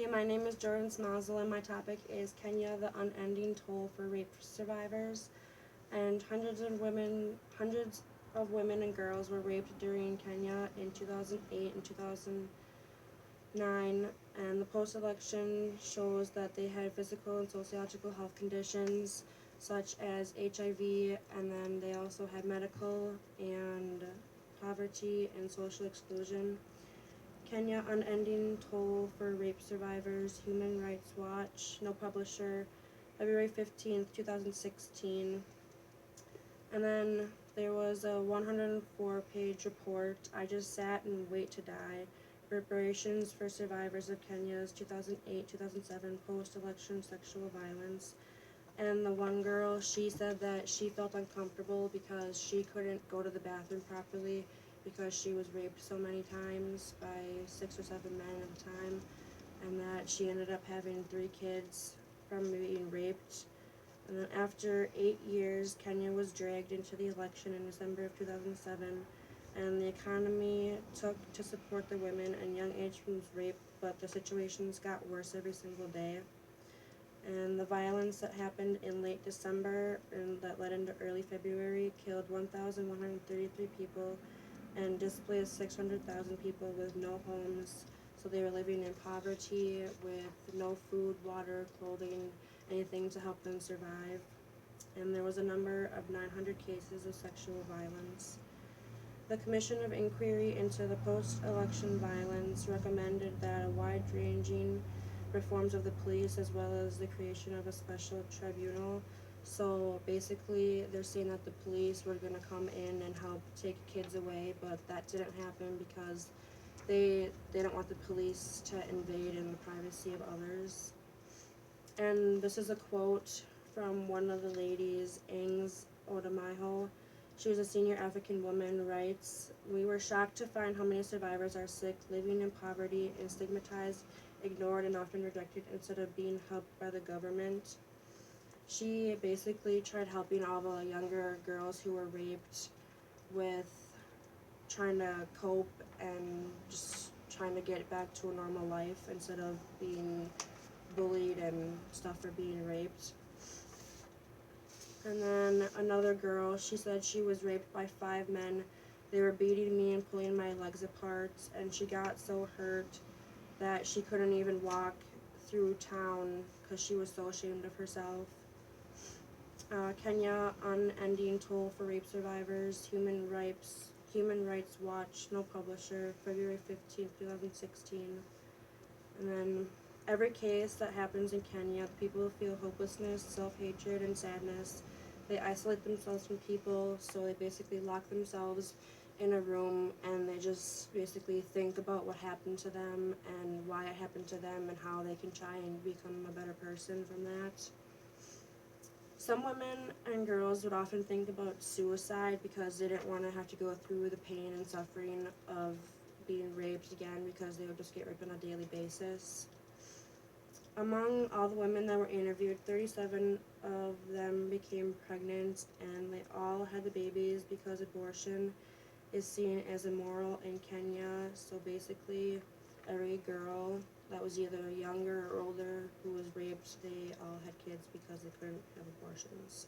Okay, my name is Jordam Smazel, and my topic is Kenya, the unending toll for rape survivors. And hundreds of women and girls were raped during Kenya in 2008 and 2009. And the post-election shows that they had physical and sociological health conditions such as HIV, and then they also had medical and poverty and social exclusion. Kenya, unending toll for rape survivors, Human Rights Watch, no publisher, February 15th, 2016. And then there was a 104-page report, I Just Sat and Wait to Die, Reparations for Survivors of Kenya's 2008-2007 Post-Election Sexual Violence. And the one girl, she said that she felt uncomfortable because she couldn't go to the bathroom properly because she was raped so many times by 6 or 7 men at a time, and that she ended up having 3 kids from being raped. And then after 8 years, Kenya was dragged into the election in December of 2007, and the economy took to support the women and young age who was raped, but the situations got worse every single day. And the violence that happened in late December and that led into early February killed 1,133 people and displaced 600,000 people with no homes. So they were living in poverty with no food, water, clothing, anything to help them survive. And there was a number of 900 cases of sexual violence. The Commission of Inquiry into the Post-Election Violence recommended that a wide-ranging reforms of the police as well as the creation of a special tribunal. So basically they're saying that the police were going to come in and help take kids away, but that didn't happen because they don't want the police to invade in the privacy of others. And this is a quote from one of the ladies, Angs Odamaiho. She was a senior African woman, writes, "We were shocked to find how many survivors are sick, living in poverty, and stigmatized, ignored, and often rejected instead of being helped by the government." She basically tried helping all the younger girls who were raped with trying to cope and just trying to get back to a normal life instead of being bullied and stuff for being raped. And then another girl, she said she was raped by 5 men. They were beating me and pulling my legs apart, and she got so hurt that she couldn't even walk through town because she was so ashamed of herself. Kenya, unending toll for rape survivors, Human Rights Watch, no publisher, February 15th, 2016. And then every case that happens in Kenya, people feel hopelessness, self-hatred, and sadness. They isolate themselves from people, so they basically lock themselves in a room and they just basically think about what happened to them and why it happened to them and how they can try and become a better person from that. Some women and girls would often think about suicide because they didn't want to have to go through the pain and suffering of being raped again because they would just get raped on a daily basis. Among all the women that were interviewed, 37 of them became pregnant, and they all had the babies because abortion is seen as immoral in Kenya. So basically, every girl that was either younger or older who was raped, they all had kids because they couldn't have abortions.